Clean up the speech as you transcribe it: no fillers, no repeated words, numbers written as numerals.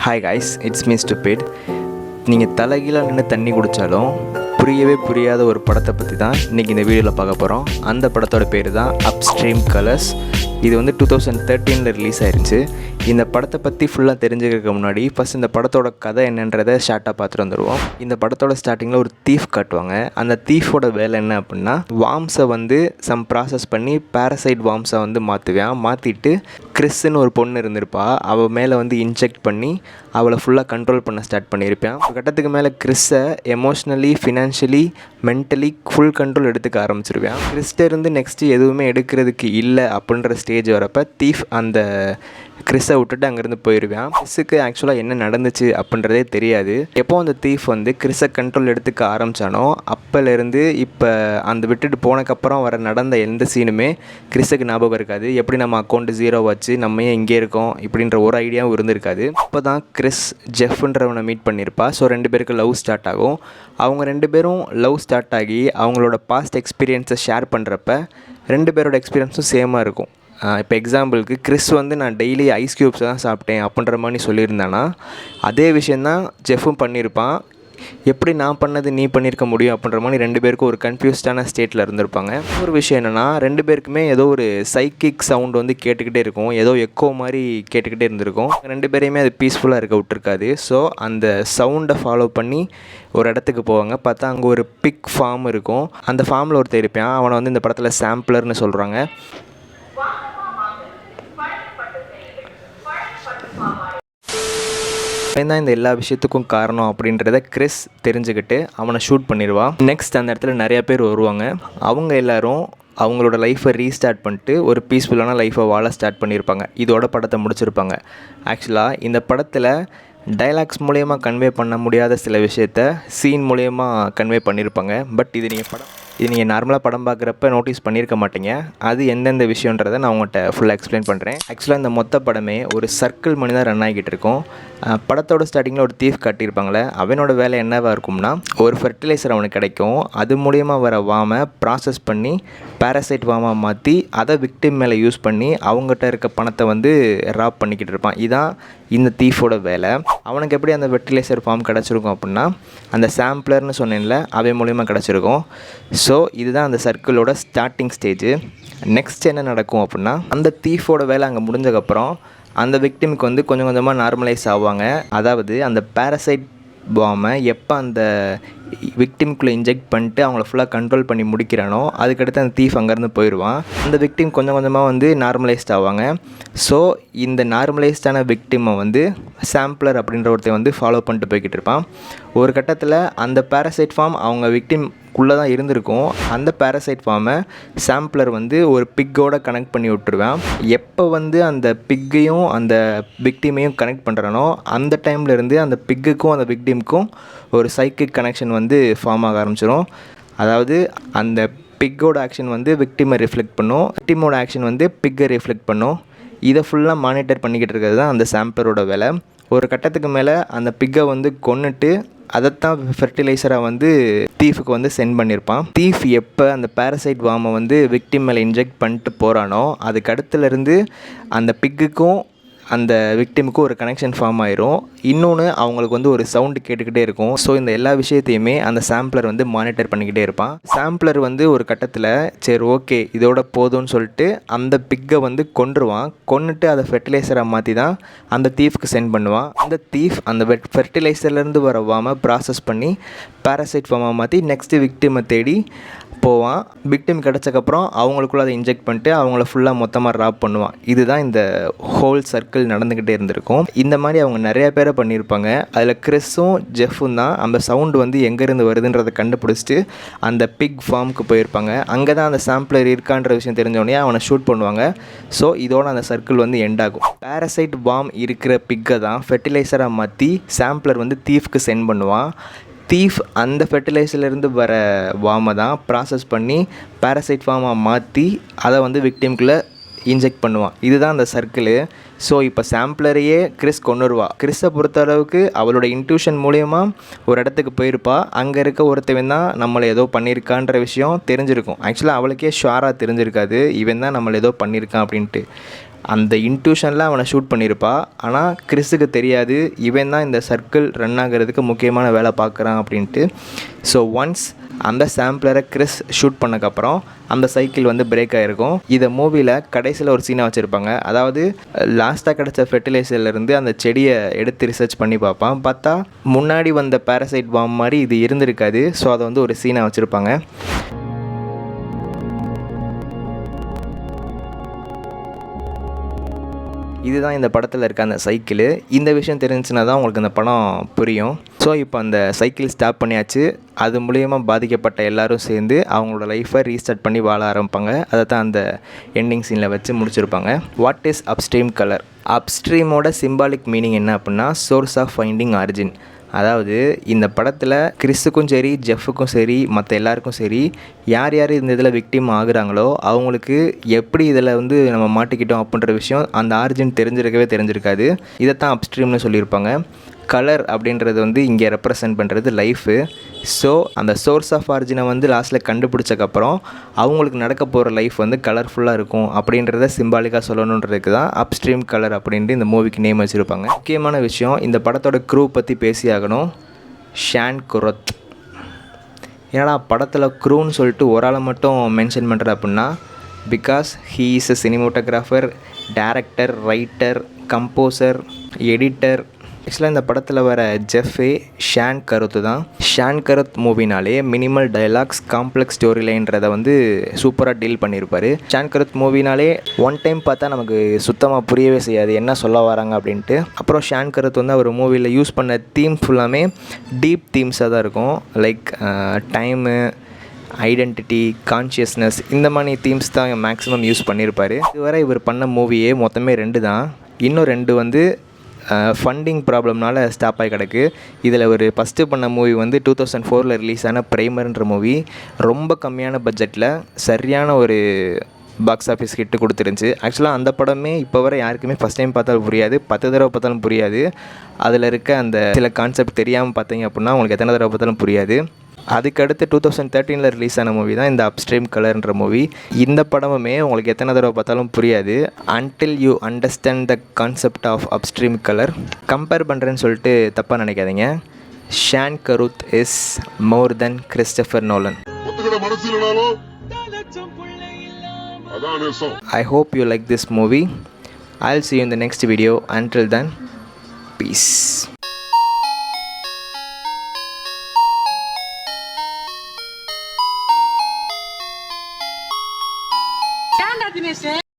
Hi guys, it's me stupid. நீங்கள் தலைகீழாக நின்று தண்ணி குடித்தாலும் புரியவே புரியாத ஒரு படத்தை பற்றி தான் இன்றைக்கி இந்த வீடியோவில் பார்க்க போகிறோம். அந்த படத்தோட பேர் தான் அப்ஸ்ட்ரீம் கலர்ஸ். இது வந்து 2013 ரிலீஸ் ஆயிருந்துச்சு. இந்த படத்தை பற்றி ஃபுல்லாக தெரிஞ்சுக்கிறதுக்கு முன்னாடி ஃபஸ்ட் இந்த படத்தோட கதை என்னன்றதை ஷார்ட்டாக பார்த்துட்டு வந்துடுவோம். இந்த படத்தோட ஸ்டார்டிங்கில் ஒரு தீஃப் காட்டுவாங்க. அந்த தீஃபோட வேலை என்ன அப்படின்னா, வார்ம்ஸை வந்து சம் ப்ராசஸ் பண்ணி பேரசைட் வார்ம்ஸை வந்து மாற்றிட்டு கிறிஸ்ன்னு ஒரு பொண்ணு இருந்திருப்பா, அவள் மேலே வந்து இன்ஜெக்ட் பண்ணி அவளை ஃபுல்லாக கண்ட்ரோல் பண்ண ஸ்டார்ட் பண்ணியிருப்பேன். ஒரு கட்டத்துக்கு மேலே கிறிஸை emotionally, financially, mentally full control எடுத்துக்க ஆரம்பிச்சிருவேன். கிறிஸ்ட இருந்து நெக்ஸ்ட்டு எதுவுமே எடுக்கிறதுக்கு இல்லை அப்படின்ற ஸ்டேஜ் வரப்போ தீஃப் அந்த கிறிஸை விட்டுட்டு அங்கேருந்து போயிடுவேன். கிறிஸுக்கு ஆக்சுவலாக என்ன நடந்துச்சு அப்படின்றதே தெரியாது. எப்போ அந்த தீஃப் வந்து கிறிஸை கண்ட்ரோல் எடுத்துக்க ஆரம்பித்தானோ அப்போலேருந்து இப்போ அந்த விட்டுட்டு போனதுக்கப்புறம் நடந்த எந்த சீனுமே கிறிஸுக்கு ஞாபகம் இருக்காது. எப்படி நம்ம அக்கௌண்ட்டு 0 வச்சு நம்ம ஏன் இங்கே இருக்கோம் இப்படின்ற ஒரு ஐடியாவும் இருந்திருக்காது. இப்போ தான் கிறிஸ் ஜெஃப்ன்றவனை மீட் பண்ணியிருப்பா. ஸோ 2 பேருக்கு லவ் ஸ்டார்ட் ஆகும். அவங்க 2 பேரும் லவ் ஸ்டார்ட் ஆகி அவங்களோட பாஸ்ட் எக்ஸ்பீரியன்ஸை ஷேர் பண்ணுறப்ப 2 பேரோட எக்ஸ்பீரியன்ஸும் சேமாக இருக்கும். இப்போ எக்ஸாம்பிளுக்கு கிறிஸ் வந்து நான் டெய்லி ஐஸ் க்யூப்ஸ் தான் சாப்பிட்டேன் அப்படின்ற மாதிரி சொல்லியிருந்தானா, அதே விஷயந்தான் ஜெஃப்பும் பண்ணியிருப்பான். எப்படி நான் பண்ணது நீ பண்ணியிருக்க முடியும் அப்படின்ற மாதிரி 2 பேருக்கும் ஒரு கன்ஃபியூஸ்டான ஸ்டேட்டில் இருந்திருப்பாங்க. ஒரு விஷயம் என்னென்னா, 2 பேருக்குமே ஏதோ ஒரு சைக்கிக் சவுண்ட் வந்து கேட்டுக்கிட்டே இருக்கும், ஏதோ எக்கோ மாதிரி கேட்டுக்கிட்டே இருந்திருக்கும். 2 பேரையுமே அது பீஸ்ஃபுல்லாக இருக்க விட்டுருக்காது. ஸோ அந்த சவுண்டை ஃபாலோ பண்ணி ஒரு இடத்துக்கு போவாங்க. பார்த்தா அங்கே ஒரு பிக் ஃபார்ம் இருக்கும். அந்த ஃபார்மில் ஒருத்தர் இருப்பான். அவனை வந்து இந்த படத்தில் சாம்பிளர்னு சொல்கிறாங்க. தான் இந்த எல்லா விஷயத்துக்கும் காரணம் அப்படின்றத கிறிஸ் தெரிஞ்சுக்கிட்டு அவனை ஷூட் பண்ணிடுவான். நெக்ஸ்ட் அந்த இடத்துல நிறையா பேர் வருவாங்க. அவங்க எல்லோரும் அவங்களோட லைஃப்பை ரீஸ்டார்ட் பண்ணிட்டு ஒரு பீஸ்ஃபுல்லான லைஃப்பை வாழ ஸ்டார்ட் பண்ணியிருப்பாங்க. இதோட படத்தை முடிச்சிருப்பாங்க. ஆக்சுவலாக இந்த படத்தில் டைலாக்ஸ் மூலயமா கன்வே பண்ண முடியாத சில விஷயத்த சீன் மூலயமா கன்வே பண்ணியிருப்பாங்க. பட் இது நீங்கள் நார்மலாக படம் பார்க்குறப்ப நோட்டீஸ் பண்ணியிருக்க மாட்டீங்க. அது எந்தெந்த விஷயன்றதை நான் உங்கள்கிட்ட ஃபுல்லாக எக்ஸ்பிளைன் பண்ணுறேன். ஆக்சுவலாக இந்த மொத்த படமே ஒரு சர்க்கிள் மணி தான் ரன் ஆகிட்டு இருக்கும். படத்தோட ஸ்டார்டிங்கில் ஒரு தீஃப் காட்டியிருப்பாங்களே, அவனோட வேலை என்னவாக இருக்கும்னா, ஒரு ஃபெர்டிலைசர் அவனுக்கு கிடைக்கும். அது மூலயமா வர வாமை ப்ராசஸ் பண்ணி பேரசைட் வாமாக மாற்றி அதை விக்டிம் மேலே யூஸ் பண்ணி அவங்ககிட்ட இருக்க பணத்தை வந்து ராப் பண்ணிக்கிட்டு இருப்பான். இதான் இந்த தீஃபோட வேலை. அவனுக்கு எப்படி அந்த ஃபெர்டிலைசர் ஃபார்ம் கிடச்சிருக்கும் அப்படின்னா, அந்த சாம்பிளர்னு சொன்னேன்ல, அவன் மூலிமா கிடச்சிருக்கும். ஸோ இதுதான் அந்த சர்க்கிளோட ஸ்டார்டிங் ஸ்டேஜு. நெக்ஸ்ட் என்ன நடக்கும் அப்படின்னா, அந்த தீஃபோட வேலை அங்கே முடிஞ்சக்கப்புறம் அந்த விக்டிமுக்கு வந்து கொஞ்சம் கொஞ்சமாக நார்மலைஸ் ஆவாங்க. அதாவது அந்த பேரசைட் பாமை எப்போ அந்த விக்டிம்குள்ளே இன்ஜெக்ட் பண்ணிட்டு அவங்கள ஃபுல்லாக கண்ட்ரோல் பண்ணி முடிக்கிறானோ அதுக்கடுத்து அந்த தீஃப் அங்கேருந்து போயிடுவான். அந்த விக்டிம் கொஞ்சம் கொஞ்சமாக வந்து நார்மலைஸ்ட் ஆவாங்க. ஸோ இந்த நார்மலைஸ்டான விக்டிமை வந்து சாம்பிளர் அப்படின்ற ஒருத்தர் வந்து ஃபாலோ பண்ணிட்டு போய்கிட்டு இருப்பான். ஒரு கட்டத்தில் அந்த பேரசைட் ஃபார்ம் அவங்க விக்டிம்குள்ளே தான் இருந்திருக்கும். அந்த பேரசைட் ஃபார்மை சாம்பிளர் வந்து ஒரு பிக்கோட கனெக்ட் பண்ணி விட்டுருவேன். எப்போ வந்து அந்த பிக்கையும் அந்த விக்டிமையும் கனெக்ட் பண்ணுறானோ அந்த டைம்லேருந்து அந்த பிக்குக்கும் அந்த விக்டிமுக்கும் ஒரு சைக்கிக் கனெக்ஷன் வந்து ஃபார்ம் ஆக ஆரம்பிச்சிடும். அதாவது அந்த பிக்கோட ஆக்ஷன் வந்து விக்டிமை ரிஃப்ளெக்ட் பண்ணும், விக்டிமோட ஆக்ஷன் வந்து பிக்கை ரிஃப்ளெக்ட் பண்ணும். இதை ஃபுல்லாக மானிட்டர் பண்ணிக்கிட்டு இருக்கிறது தான் அந்த சாம்பிளரோட வேலை. ஒரு கட்டத்துக்கு மேலே அந்த பிக்கை வந்து கொன்னுட்டு அதைத்தான் ஃபெர்டிலைசராக வந்து தீஃபுக்கு வந்து சென்ட் பண்ணியிருப்பான். தீஃப் எப்போ அந்த பேரசைட் வாமை வந்து விக்டிம் மேலே இன்ஜெக்ட் பண்ணிட்டு போகிறானோ அதுக்கு அடுத்துலேருந்து அந்த பிக்குக்கும் அந்த விக்டிமுக்கும் ஒரு கனெக்ஷன் ஃபார்ம் ஆயிரும். இன்னொன்று, அவங்களுக்கு வந்து ஒரு சவுண்டு கேட்டுக்கிட்டே இருக்கும். ஸோ இந்த எல்லா விஷயத்தையுமே அந்த சாம்பிளர் வந்து மானிட்டர் பண்ணிக்கிட்டே இருப்பான். சாம்பிளர் வந்து ஒரு கட்டத்தில் சரி ஓகே இதோட போதும்னு சொல்லிட்டு அந்த பிக்கை வந்து கொன்னுட்டு அதை ஃபெர்டிலைசராக மாற்றி தான் அந்த தீஃப்க்கு சென்ட் பண்ணுவான். அந்த தீஃப் அந்த ஃபெர்டிலைசர்லேருந்து வர வாமை ப்ராசஸ் பண்ணி பேரசைட் ஃபார்மாக மாற்றி நெக்ஸ்ட்டு விக்டிமை தேடி போவான். விக்டிம் கிடச்சக்கப்புறம் அவங்களுக்குள்ள அதை இன்ஜெக்ட் பண்ணிட்டு அவங்கள ஃபுல்லாக மொத்தமாக ராப் பண்ணுவான். இதுதான் இந்த ஹோல் சர்க்கிள் நடந்துக்கிட்டே இருந்திருக்கும். இந்த மாதிரி அவங்க நிறைய பேரை பண்ணியிருப்பாங்க. அதில் கிறிஸும் ஜெஃப்பும் தான் அந்த சவுண்டு வந்து எங்கேருந்து வருதுன்றதை கண்டுபிடிச்சிட்டு அந்த பிக் ஃபார்முக்கு போயிருப்பாங்க. அங்கே தான் அந்த சாம்பிளர் இருக்கான்ற விஷயம் தெரிஞ்சோடனே அவனை ஷூட் பண்ணுவாங்க. ஸோ இதோட அந்த சர்க்கிள் வந்து எண்ட் ஆகும். பேரசைட் பாம் இருக்கிற பிக்கை தான் ஃபெர்டிலைசராக மாற்றி சாம்பிளர் வந்து தீஃப்க்கு சென்ட் பண்ணுவான். தீஃப் அந்த ஃபெர்டிலைசர்லேருந்து வர வாமை தான் ப்ராசஸ் பண்ணி பேரசைட் ஃபார்மாக மாற்றி அதை வந்து விக்டிம்குள்ளே இன்ஜெக்ட் பண்ணுவான். இதுதான் அந்த சர்க்கிளு. ஸோ இப்போ சாம்பிளரையே கிறிஸ் கொண்டுருவா. கிறிஸை பொறுத்தளவுக்கு அவளோட இன்ட்யூஷன் மூலயமா ஒரு இடத்துக்கு போயிருப்பா. அங்கே இருக்க ஒருத்தவன் தான் நம்மளை ஏதோ பண்ணியிருக்கான்ற விஷயம் தெரிஞ்சிருக்கும். ஆக்சுவலாக அவளுக்கே ஷுவராக தெரிஞ்சிருக்காது இவன் தான் நம்மளை ஏதோ பண்ணியிருக்கான் அப்படின்ட்டு. அந்த இன்ட்யூஷனில் அவனை ஷூட் பண்ணியிருப்பா. ஆனால் கிறிஸுக்கு தெரியாது இவன் தான் இந்த சர்க்கிள் ரன் ஆகிறதுக்கு முக்கியமான வேலை பார்க்குறான் அப்படின்ட்டு. ஸோ ஒன்ஸ் அந்த சாம்பிளரை கிறிஸ் ஷூட் பண்ணக்கப்புறம் அந்த சைக்கிள் வந்து பிரேக் ஆகிருக்கும். இதை மூவியில் கடைசியில் ஒரு சீனாக வச்சுருப்பாங்க. அதாவது லாஸ்ட்டாக கிடச்ச ஃபெர்டிலைசர்லேருந்து அந்த செடியை எடுத்து ரிசர்ச் பண்ணி பார்ப்பான். பார்த்தா முன்னாடி வந்த பேரசைட் பாம் மாதிரி இது இருந்திருக்காது. ஸோ அதை வந்து ஒரு சீனாக வச்சுருப்பாங்க. இதுதான் இந்த படத்தில் இருக்க அந்த சைக்கிள். இந்த விஷயம் தெரிஞ்சுன்னா தான் உங்களுக்கு அந்த படம் புரியும். ஸோ இப்போ அந்த சைக்கிள் ஸ்டாப் பண்ணியாச்சு. அது மூலயமா பாதிக்கப்பட்ட எல்லோரும் சேர்ந்து அவங்களோட லைஃப்பை ரீஸ்டார்ட் பண்ணி வாழ ஆரம்பிப்பாங்க. அதை தான் அந்த எண்டிங் சீனில் வச்சு முடிச்சிருப்பாங்க. What is upstream colour? அப்ஸ்ட்ரீமோட சிம்பாலிக் மீனிங் என்ன அப்படின்னா சோர்ஸ் ஆஃப் ஃபைண்டிங் ஆரிஜின். அதாவது இந்த படத்தில் கிறிஸுக்கும் சரி ஜெஃப்புக்கும் சரி மற்ற எல்லாருக்கும் சரி யார் யார் இந்த இதில் விக்டிம் ஆகுறாங்களோ அவங்களுக்கு எப்படி இதில் வந்து நம்ம மாட்டிக்கிட்டோம் அப்படின்ற விஷயம் அந்த ஆரிஜின் தெரிஞ்சிருக்காது. இதைத்தான் அப்ஸ்ட்ரீம்னு சொல்லியிருப்பாங்க. கலர் அப்படின்றது வந்து இங்கே ரெப்ரசன்ட் பண்ணுறது லைஃபு. ஸோ அந்த சோர்ஸ் ஆஃப் ஆரிஜினை வந்து லாஸ்ட்டில் கண்டுபிடிச்சக்கப்புறம் அவங்களுக்கு நடக்க போகிற லைஃப் வந்து கலர்ஃபுல்லாக இருக்கும் அப்படின்றத சிம்பாலிக்காக சொல்லணுன்றதுக்கு தான் அப்ஸ்ட்ரீம் கலர் அப்படின்ட்டு இந்த மூவிக்கு நேம் வச்சுருப்பாங்க. முக்கியமான விஷயம், இந்த படத்தோட க்ரூ பற்றி பேசியாகணும். ஷான் குரத். ஏன்னா படத்தில் க்ரூன்னு சொல்லிட்டு ஒரு ஆளை மட்டும் மென்ஷன் பண்ணுற அப்படின்னா because he is a cinematographer, director, writer, composer, editor. ஆக்சுவலாக இந்த படத்தில் வர ஜெஃபே ஷான் கருத் தான். ஷான் கருத் மூவினாலே மினிமல் டயலாக்ஸ், காம்ப்ளெக்ஸ் ஸ்டோரி லைன்றதை வந்து சூப்பராக டீல் பண்ணியிருப்பார். ஷான் கருத் மூவினாலே ஒன் டைம் பார்த்தா நமக்கு சுத்தமாக புரியவே செய்யாது என்ன சொல்ல வராங்க அப்படின்ட்டு. அப்புறம் ஷான் கருத் வந்து அவர் மூவியில் யூஸ் பண்ண தீம் ஃபுல்லாமே டீப் தீம்ஸாக தான் இருக்கும். லைக் டைமு, ஐடென்டிட்டி, கான்ஷியஸ்னஸ், இந்த மாதிரி தீம்ஸ் தான் மேக்ஸிமம் யூஸ் பண்ணியிருப்பார். இதுவரை இவர் பண்ண மூவியே மொத்தமே 2 தான். இன்னும் 2 வந்து ஃபண்டிங் ப்ராப்ளம்னால ஸ்டாப் ஆகி கிடக்கு. இதில் ஒரு ஃபஸ்ட்டு பண்ண மூவி வந்து 2004 ரிலீஸ் ஆன ப்ரைமர்ன்ற மூவி ரொம்ப கம்மியான பட்ஜெட்டில் சரியான ஒரு பாக்ஸ் ஆஃபீஸ் ஹிட்டு கொடுத்துருந்துச்சு. ஆக்சுவலாக அந்த படமே இப்போ வரை யாருக்குமே ஃபஸ்ட் டைம் பார்த்தாலும் புரியாது, 10 தடவை பார்த்தாலும் புரியாது. அதில் இருக்க அந்த சில கான்செப்ட் தெரியாமல் பார்த்தீங்க அப்படின்னா உங்களுக்கு எத்தனை தடவை பார்த்தாலும் புரியாது. அதுக்கடுத்து 2013 ரிலீஸ் ஆன மூவி தான் இந்த அப்ஸ்ட்ரீம் கலர்ன்ற மூவி. இந்த படமுமே உங்களுக்கு எத்தனை தடவை பார்த்தாலும் புரியாது until you understand the concept of upstream colour. Compare பண்ணுறேன்னு சொல்லிட்டு தப்பாக நினைக்காதீங்க. Shane Carruth is more than Christopher Nolan. I hope you like this movie. I'll see you in the next video. Until then, peace.